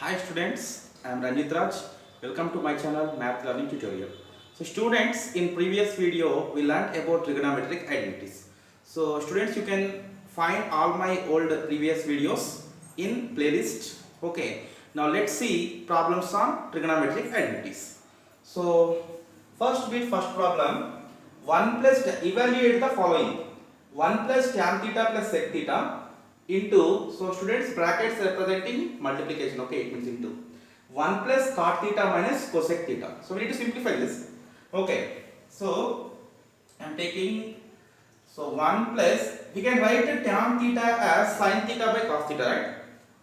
Hi students, I am Ranjit Raj. Welcome to my channel Math Learning Tutorial. So students, in previous video we learned about trigonometric identities. So students, you can find all my old previous videos in playlist. Okay. Now let's see problems on trigonometric identities. So first problem, 1 plus evaluate the following: 1 plus tan theta plus sec theta into, so students, brackets representing multiplication, okay, it means into 1 plus cot theta minus cosec theta. So we need to simplify this. Okay, so I am taking, so 1 plus, we can write tan theta as sin theta by cos theta, right?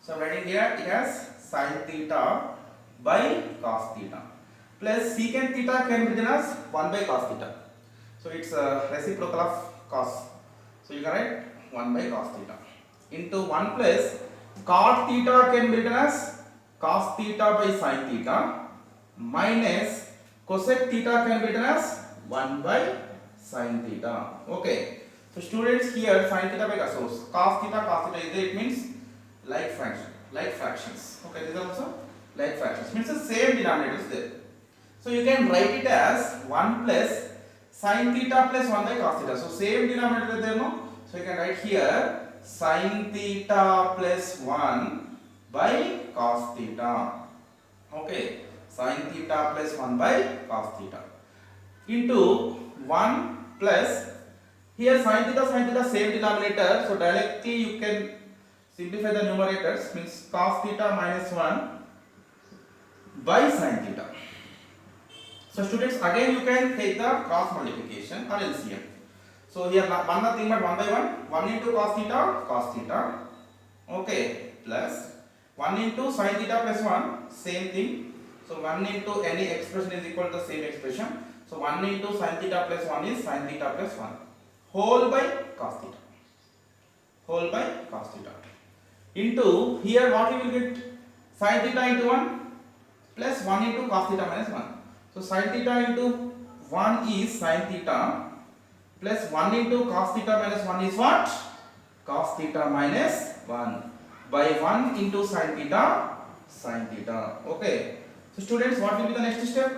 So I am writing here it as sin theta by cos theta plus secant theta can be written as 1 by cos theta. So it's a reciprocal of cos. So you can write 1 by cos theta into 1 plus cot theta can be written as cos theta by sin theta minus cosec theta can be written as 1 by sin theta. Okay. So students, here sin theta by cos theta is there, it means like fractions. Okay, these are also like fractions, means the same denominator is there. So you can write it as 1 plus sin theta plus 1 by cos theta. So same denominator is there, no? So you can write here sin theta plus 1 by cos theta. Okay, sin theta plus 1 by cos theta into 1 plus, here sin theta same denominator, so directly you can simplify the numerators, means cos theta minus 1 by sin theta. So students, again you can take the cross multiplication or LCM. So here one nothing but 1 by 1 into cos theta, okay, plus 1 into sin theta plus 1, same thing. So 1 into any expression is equal to the same expression. So 1 into sin theta plus 1 is sin theta plus 1 whole by cos theta into, here what you will get, sin theta into 1 plus 1 into cos theta minus 1. So sin theta into 1 is sin theta plus 1 into cos theta minus 1 is what? Cos theta minus 1 by 1 into sin theta. Okay. So students, what will be the next step?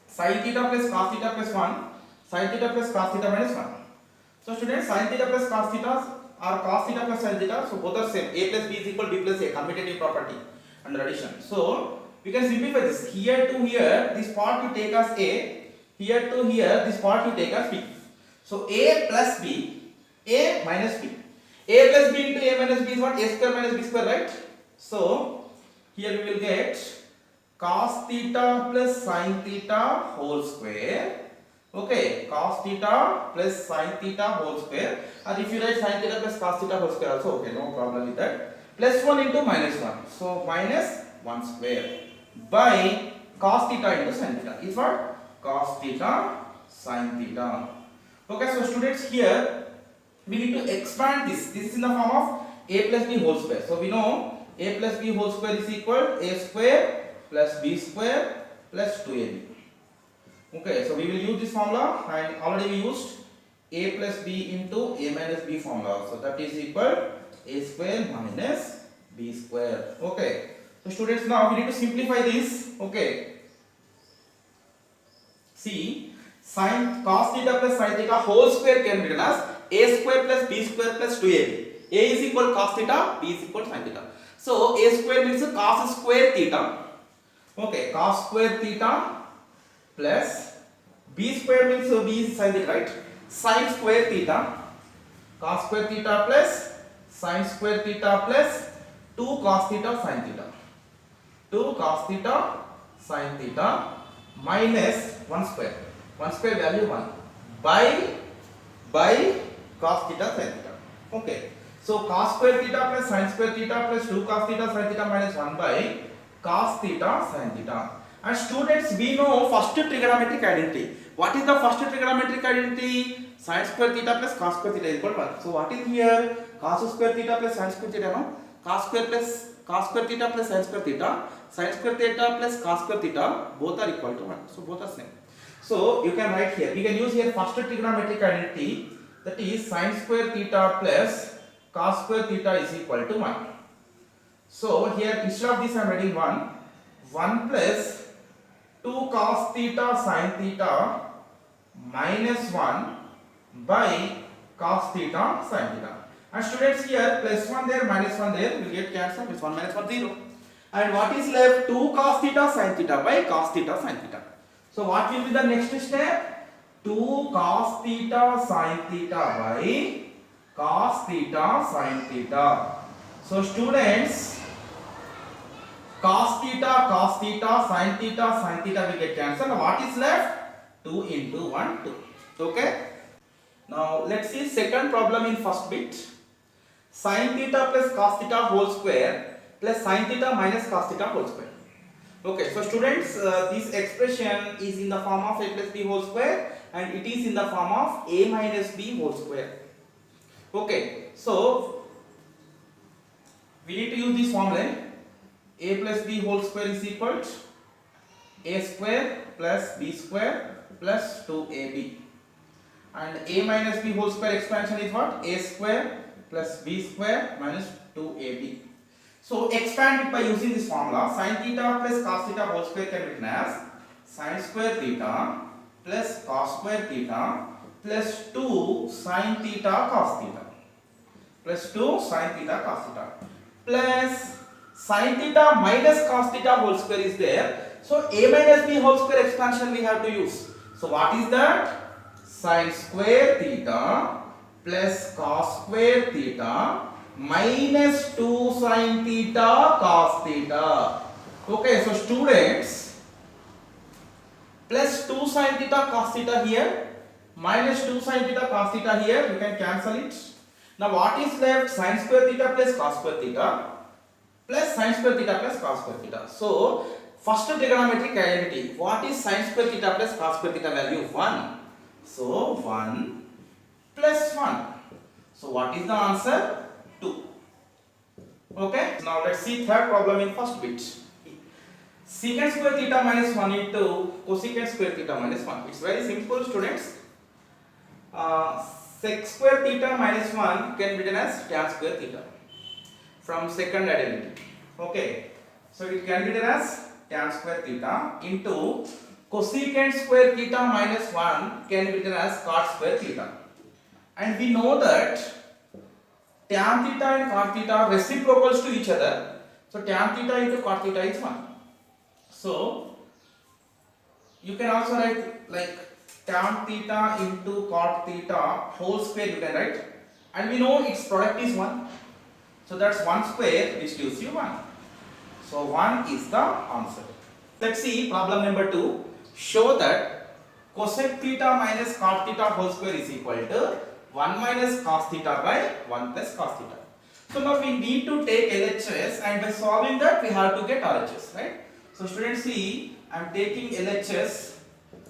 Sin theta plus cos theta plus 1, sin theta plus cos theta minus 1. So students, sin theta plus cos theta or cos theta plus sin theta, so both are same. A plus b is equal to b plus a, commutative property under addition. So we can simplify this. Here to here, this part you take as a, here to here, this part you take as b. So a plus b, a minus b. A plus b into a minus b is what? A square minus b square, right? So here we will get cos theta plus sin theta whole square. Okay, cos theta plus sin theta whole square. And if you write sin theta plus cos theta whole square also, okay, no problem with that. Plus 1 into minus 1. So minus 1 square by cos theta into sin theta is what? Cos theta sin theta. Okay, so students, here we need to expand this. This is in the form of a plus b whole square. So we know a plus b whole square is equal a square plus b square plus 2ab. Okay, so we will use this formula, and already we used a plus b into a minus b formula. So that is equal a square minus b square. Okay. So students, now we need to simplify this. Okay. See, sin cos theta plus sin theta whole square can be written as a square plus b square plus 2ab. A is equal cos theta, b is equal sin theta. So a square means cos square theta. Okay, cos square theta plus b square means b is sin theta, right? Sin square theta, cos square theta plus sin square theta plus 2 cos theta sin theta. 2 cos theta sin theta minus 1 square. 1 square value 1 by cos theta sin theta. Okay. So cos square theta plus sin square theta plus 2 cos theta sin theta minus 1 by cos theta sin theta. And students, we know first trigonometric identity. What is the first trigonometric identity? Sin square theta plus cos square theta is equal to 1. So what is here? Cos square theta plus sin square theta, no? Cos square theta plus sin square theta, sin square theta plus cos square theta, both are equal to 1. So both are same. So you can write here, we can use here first trigonometric identity, that is sin square theta plus cos square theta is equal to 1. So here instead of this I am writing 1 plus 2 cos theta sin theta minus 1 by cos theta sin theta. And students, here plus 1 there, minus 1 there will get cancelled. It's 1 minus 1 0. And what is left? 2 cos theta sin theta by cos theta sin theta. So what will be the next step? 2 cos theta sin theta by cos theta sin theta. So students, cos theta sin theta will get cancelled. What is left? 2 into 1 2. Okay. Now let's see second problem in first bit. Sin theta plus cos theta whole square plus sin theta minus cos theta whole square. Okay, so students, this expression is in the form of a plus b whole square and it is in the form of a minus b whole square. Okay, so we need to use this formula. A plus b whole square is equal to a square plus b square plus 2ab. And a minus b whole square expansion is what? A square plus b square minus 2ab. So expand it by using this formula. Sin theta plus cos theta whole square can be written as sin square theta plus cos square theta plus 2 sin theta cos theta plus 2 sin theta cos theta plus sin theta minus cos theta whole square is there. So a minus b whole square expansion we have to use. So what is that? Sin square theta plus cos square theta minus 2 sin theta cos theta. Okay, so students, plus 2 sin theta cos theta here minus 2 sin theta cos theta here, you can cancel it. Now what is left? Sin square theta plus cos square theta plus sin square theta plus cos square theta. So first trigonometric identity, what is sin square theta plus cos square theta value? 1. So 1 plus 1. So what is the answer? 2. Okay, now let's see third problem in first bit. Secant square theta minus 1 into cosecant square theta minus 1. It's very simple, students. Sec square theta minus 1 can be written as tan square theta from second identity. Okay, so it can be written as tan square theta into cosecant square theta minus 1 can be written as cot square theta. And we know that tan theta and cot theta are reciprocals to each other. So tan theta into cot theta is 1. So you can also write like tan theta into cot theta whole square you can write. And we know its product is 1. So that's 1 square which gives you 1. So 1 is the answer. Let's see problem number 2. Show that cosec theta minus cot theta whole square is equal to 1 minus cos theta by 1 plus cos theta. So now we need to take LHS and by solving that we have to get RHS, right? So students, see, I am taking LHS,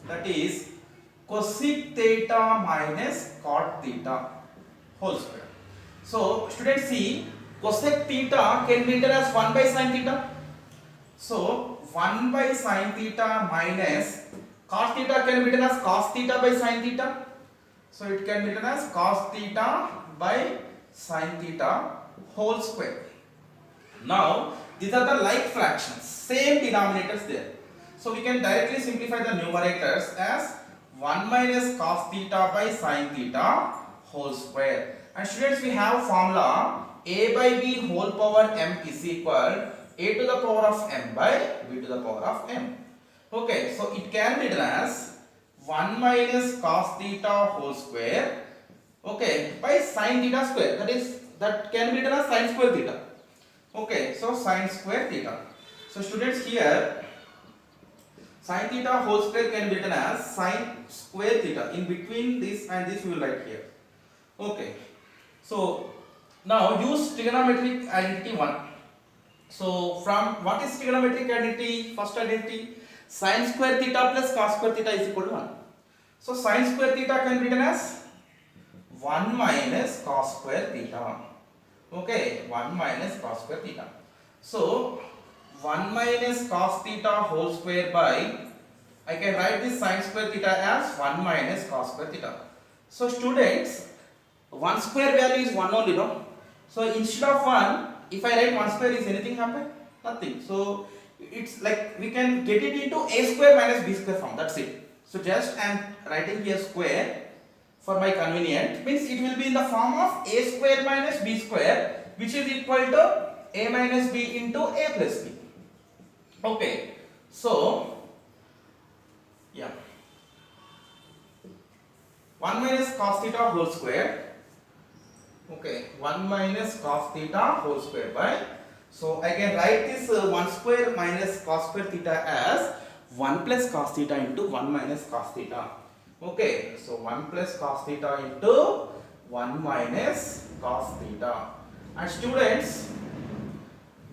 that is cosec theta minus cot theta whole square. So students, see, cosec theta can be written as 1 by sin theta. So 1 by sin theta minus cos theta can be written as cos theta by sin theta. So it can be written as cos theta by sin theta whole square. Now these are the like fractions, same denominators there. So we can directly simplify the numerators as 1 minus cos theta by sin theta whole square. And students, we have formula a by b whole power m is equal a to the power of m by b to the power of m. Okay, so it can be written as 1 minus cos theta whole square, okay, by sin theta square, that can be written as sin square theta. Okay, so sin square theta. So students, here sin theta whole square can be written as sin square theta. In between this and this we will write here. Okay, so now use trigonometric identity 1. So from what is trigonometric identity? First identity, sin square theta plus cos square theta is equal to 1. So sin square theta can be written as 1 minus cos square theta. Okay, 1 minus cos square theta. So 1 minus cos theta whole square by, I can write this sin square theta as 1 minus cos square theta. So students, 1 square value is 1 only, no? So instead of 1, if I write 1 square, is anything happen? Nothing. So it's like we can get it into a square minus b square form. That's it. So just I am writing here square for my convenient, means it will be in the form of a square minus b square, which is equal to a minus b into a plus b. Okay. So yeah, 1 minus cos theta whole square. Okay, 1 minus cos theta whole square by, so I can write this 1 square minus cos square theta as 1 plus cos theta into 1 minus cos theta. Okay, so 1 plus cos theta into 1 minus cos theta. And students,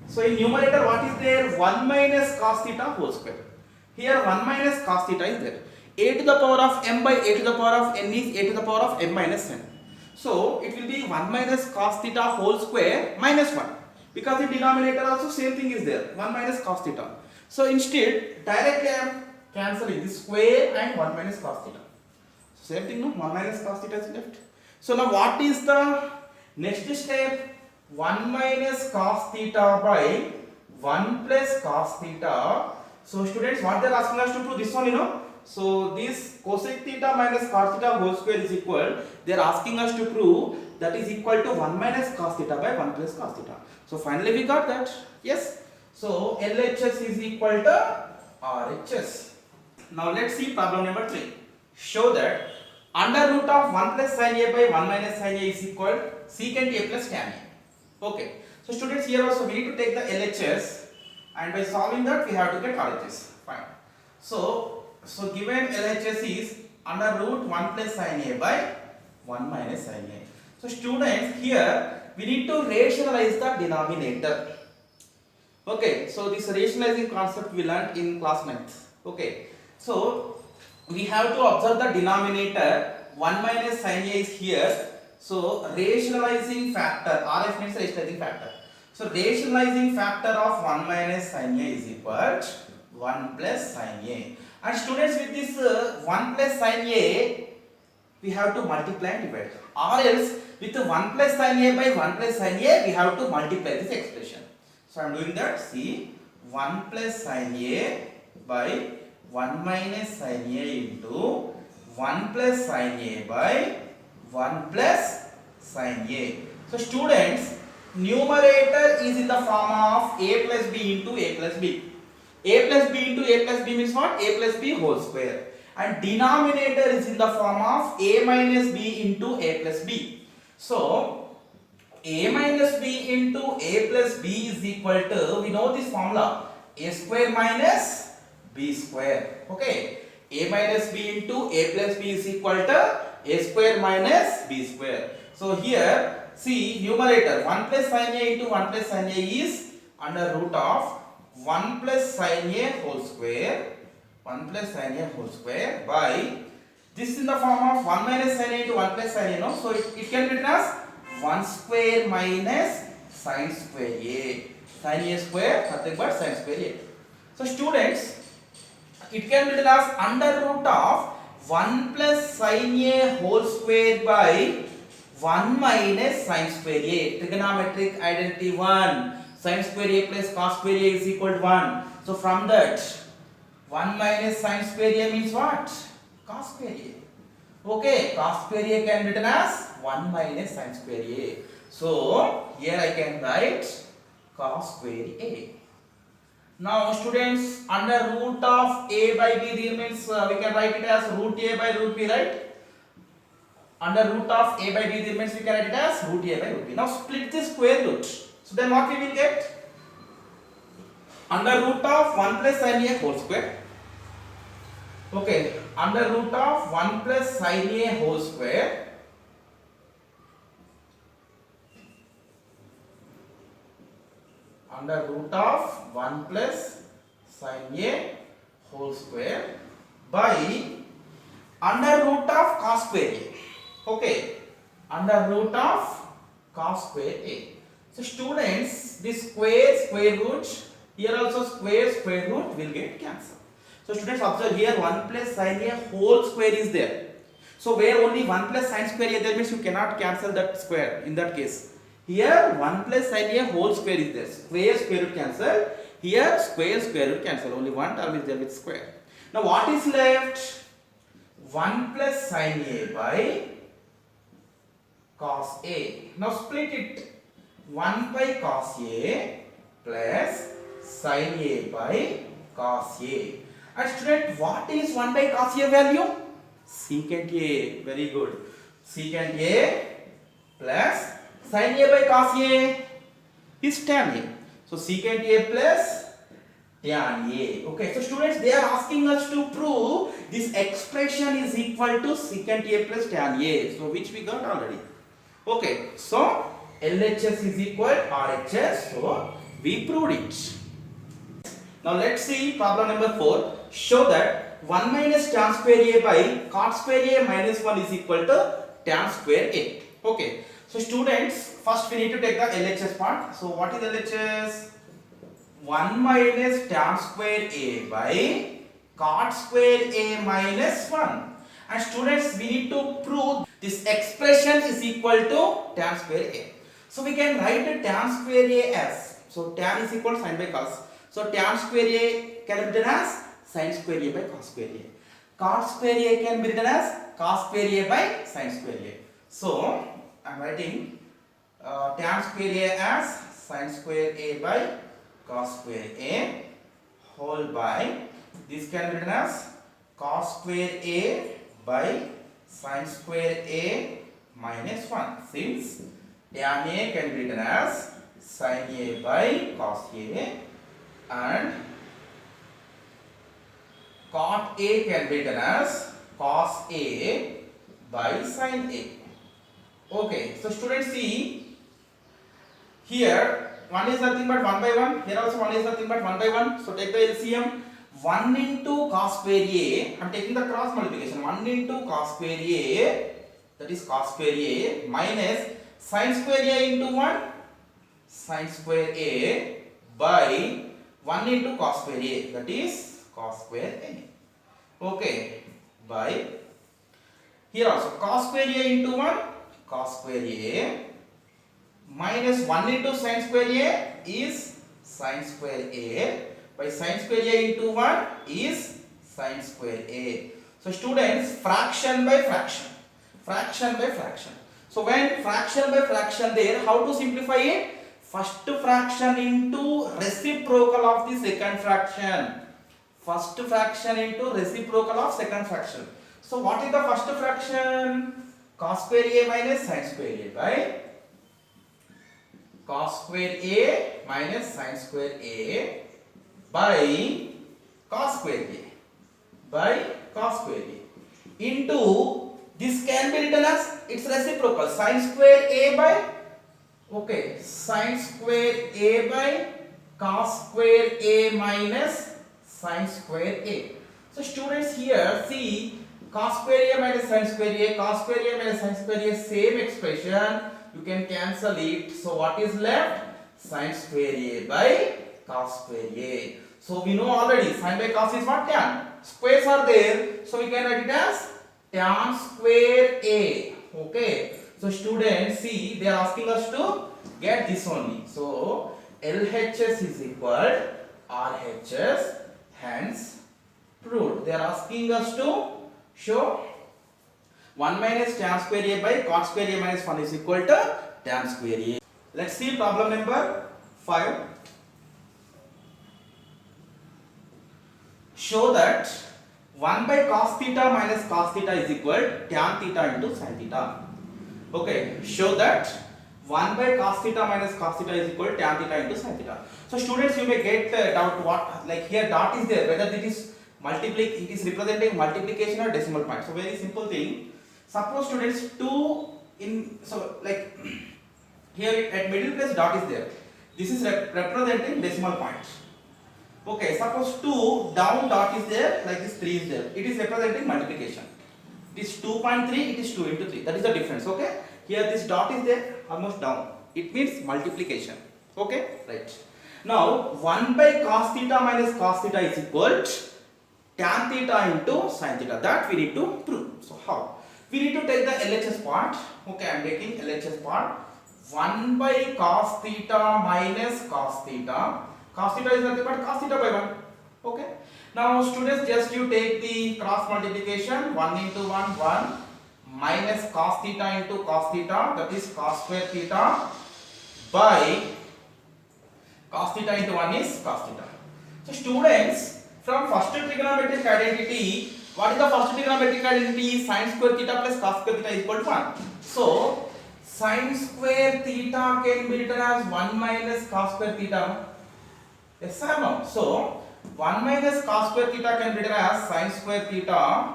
so in numerator what is there? 1 minus cos theta whole square. Here 1 minus cos theta is there. A to the power of m by a to the power of n is a to the power of m minus n. So it will be 1 minus cos theta whole square minus 1. Because in denominator also same thing is there. 1 minus cos theta. So instead directly I am cancelling this square and 1 minus cos theta. Same thing, no? 1 minus cos theta is left. So now what is the next step? 1 minus cos theta by 1 plus cos theta. So students, what they are asking us to prove this one, you know. So this cosec theta minus cos theta whole square is equal. They are asking us to prove that is equal to 1 minus cos theta by 1 plus cos theta. So finally we got that. Yes. So LHS is equal to RHS. Now let's see problem number 3. Show that under root of 1 plus sin A by 1 minus sin A is equal secant A plus tan A. Okay. So students, here also we need to take the LHS, and by solving that we have to get RHS. Fine. So given LHS is under root 1 plus sin A by 1 minus sin A. So students, here we need to rationalize the denominator. Okay, so this rationalizing concept we learned in class 9th. Okay, so we have to observe the denominator. 1 minus sin A is here. So rationalizing factor, RF means rationalizing factor. So rationalizing factor of 1 minus sin A is equal to 1 plus sin A. And students, with this 1 plus sin A, we have to multiply and divide. Or else with 1 plus sin A by 1 plus sin A, we have to multiply this expression. So I am doing that. See, 1 plus sin A by 1 minus sin A into 1 plus sin A by 1 plus sin A. So students, numerator is in the form of a plus b into a plus b. A plus b into a plus b means what? A plus b whole square. And denominator is in the form of a minus b into a plus b. So a minus b into a plus b is equal to, we know this formula, a square minus b square. Okay, a minus b into a plus b is equal to a square minus b square. So here see, numerator 1 plus sin A into 1 plus sin A is under root of 1 plus sin A whole square, 1 plus sin A whole square by, this is in the form of 1 minus sin A into 1 plus sin A, no? So it can be written as 1 square minus sin square A. Sin A square, nothing but sin square A. So students, it can be written as under root of 1 plus sin A whole square by 1 minus sin square A. Trigonometric identity 1. Sin square A plus cos square A is equal to 1. So from that, 1 minus sin square A means what? Cos square A. Okay, cos square A can be written as 1 minus sin square A. So here I can write cos square A. Now students, under root of a by b, this means we can write it as root a by root b, right? Under root of a by b, this means we can write it as root a by root b. Now split the square root. So then what we will get? Under root of 1 plus sin A whole square. Okay, under root of 1 plus sin A whole square. Under root of 1 plus sin A whole square by under root of cos square A. Okay, under root of cos square A. So students, this square root, here also square root will get cancelled. So students, observe here 1 plus sin A whole square is there. So where only 1 plus sin square A there means you cannot cancel that square in that case. Here 1 plus sin A whole square is there. Square root cancel. Here square root cancel. Only one term is there with square. Now what is left? 1 plus sin A by cos A. Now split it. 1 by cos A plus sin A by cos A. And student, what is 1 by cos A value? Secant A. Very good. Secant A plus sin A by cos A is tan A. So secant A plus tan A. Okay. So students, they are asking us to prove this expression is equal to secant A plus tan A. So which we got already. Okay. So LHS is equal RHS. So we proved it. Now let's see problem number 4. Show that 1 minus tan square A by cot square A minus 1 is equal to tan square A. Okay. So students, first we need to take the LHS part. So what is LHS? 1 minus tan square A by cot square A minus 1. And students, we need to prove this expression is equal to tan square A. So we can write the tan square A as, so tan is equal to sin by cos. So tan square A can be written as sin square A by cos square A. Cot square A can be written as cos square A by sin square A. So I am writing tan square A as sin square A by cos square A whole by, this can be written as cos square A by sin square A minus 1, since tan A can be written as sin A by cos A and cot A can be written as cos A by sin A. Okay, so students, see here 1 is nothing but 1 by 1. Here also 1 is nothing but 1 by 1. So take the LCM. 1 into cos square A. I am taking the cross multiplication. 1 into cos square A, that is cos square A, minus sin square A into 1, sin square A by 1 into cos square A, that is cos square A. Okay, by here also cos square A into 1, cos square A minus 1 into sin square A is sin square A by sin square A into 1 is sin square A. So students, fraction by fraction, fraction by fraction. So when fraction by fraction there, how to simplify it? First fraction into reciprocal of the second fraction. First fraction into reciprocal of second fraction. So what is the first fraction? Cos square A minus sin square A by cos square A minus sin square A by cos square A by cos square A into, this can be written as its reciprocal, sin square A by, okay, sin square A by cos square A minus sin square A. So students, here see cos square A minus sin square A, cos square A minus sin square A, same expression, you can cancel it. So what is left? Sin square A by cos square A. So we know already sin by cos is what? Tan. Squares are there, so we can write it as tan square A. Okay. So students, see, they are asking us to get this only. So LHS is equal RHS, hence proved. They are asking us to show 1 minus tan square A by cot square A minus 1 is equal to tan square A. Let's see problem number 5. Show that 1 by cos theta minus cos theta is equal tan theta into sin theta. Okay, show that 1 by cos theta minus cos theta is equal tan theta into sin theta. So students, you may get doubt what, like here dot is there, whether it is it is representing multiplication or decimal point. So very simple thing. Suppose students 2 in, so like here at middle place dot is there. This is representing decimal point. Okay, suppose 2 down dot is there, like this 3 is there. It is representing multiplication. It is 2.3, it is 2 into 3. That is the difference. Okay. Here this dot is there, almost down. It means multiplication. Okay, right. Now 1 by cos theta minus cos theta is equal to tan theta into sin theta. That we need to prove. So how? We need to take the LHS part. Okay, I am taking LHS part. 1 by cos theta minus cos theta. Cos theta is nothing but cos theta by 1. Okay. Now students, just you take the cross multiplication, 1 into 1 1 minus cos theta into cos theta, that is cos square theta, by cos theta into 1 is cos theta. So students, from first trigonometric identity, what is the first trigonometric identity? Sin square theta plus cos square theta is equal to 1. So sin square theta can be written as 1 minus cos square theta. Yes or no? So 1 minus cos square theta can be written as sin square theta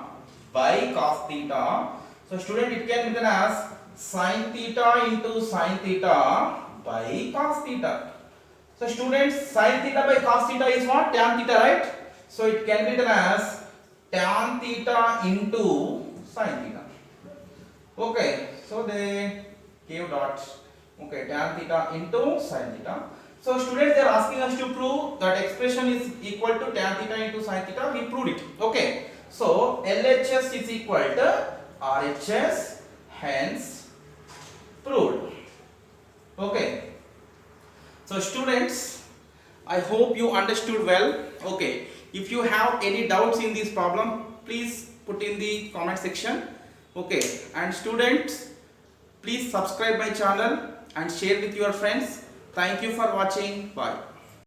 by cos theta. So student, it can be written as sin theta into sin theta by cos theta. So students, sin theta by cos theta is what? Tan theta, right? So it can be written as tan theta into sin theta. Okay, so they gave dots. Okay, tan theta into sin theta. So students, they are asking us to prove that expression is equal to tan theta into sin theta. We proved it. Okay, so LHS is equal to RHS, hence proved. Okay, so students, I hope you understood well. Okay, if you have any doubts in this problem, please put in the comment section. Okay, and students, please subscribe my channel and share with your friends. Thank you for watching. Bye.